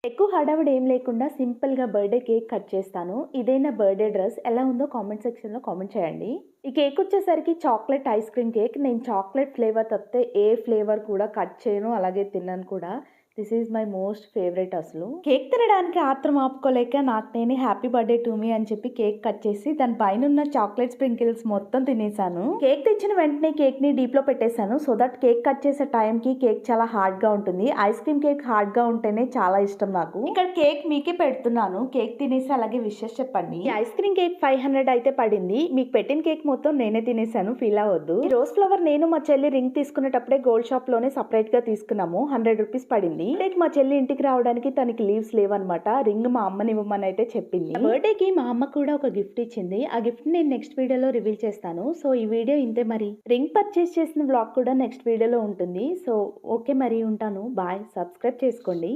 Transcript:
ఎక్కువ హడావిడి ఏం లేకుండా సింపుల్గా బర్త్డే కేక్ కట్ చేస్తాను. ఇదే నా బర్త్డే డ్రెస్. ఎలా ఉందో కామెంట్ సెక్షన్లో కామెంట్ చేయండి. ఈ కేక్ వచ్చేసరికి చాక్లెట్ ఐస్ క్రీమ్ కేక్. నేను చాక్లెట్ ఫ్లేవర్ తప్పితే ఏ ఫ్లేవర్ కూడా కట్ చేయను, అలాగే తిన్నాను కూడా. This is my most favourite. అసలు కేక్ తినడానికి ఆత్రం ఆపుకోలేక నాకు నేనే హ్యాపీ బర్త్డే టు మీ అని చెప్పి కేక్ కట్ చేసి దాని పైన ఉన్న చాక్లెట్ స్ప్రింకిల్స్ మొత్తం తినేసాను. కేక్ తెచ్చిన వెంటనే కేక్ ని డీప్ లో పెట్టేశాను. సో దట్ కేక్ కట్ చేసే టైం కి కేక్ చాలా హార్డ్ గా ఉంటుంది. ఐస్ క్రీమ్ కేక్ హార్డ్ గా ఉంటేనే చాలా ఇష్టం నాకు. ఇక్కడ కేక్ మీకే పెడుతున్నాను. కేక్ తినేసి అలాగే విషెస్ చెప్పండి. ఈ ఐస్ క్రీమ్ కేక్ 500 అయితే పడింది. మీకు పెట్టిన కేక్ మొత్తం నేనే తినేసాను, ఫీల్ అవ్వద్దు. ఈ రోజ్ ఫ్లవర్ నేను మా చెల్లి రింగ్ తీసుకునేటప్పుడే గోల్డ్ షాప్ లోనే సపరేట్ గా తీసుకున్నాము. 100 రూపీస్ పడింది. మా చెల్లి ఇంటికి రావడానికి తనకి లీవ్స్ లేవన్నమాట. రింగ్ మా అమ్మని ఇవ్వమని అయితే చెప్పింది. బర్త్డేకి మా అమ్మ కూడా ఒక గిఫ్ట్ ఇచ్చింది. ఆ గిఫ్ట్ నేను నెక్స్ట్ వీడియోలో రివీల్ చేస్తాను. సో ఈ వీడియో ఇంతే. మరి రింగ్ పర్చేస్ చేసిన వ్లాగ్ కూడా నెక్స్ట్ వీడియోలో ఉంటుంది. సో ఓకే, మరి ఉంటాను. బాయ్. సబ్స్క్రైబ్ చేసుకోండి.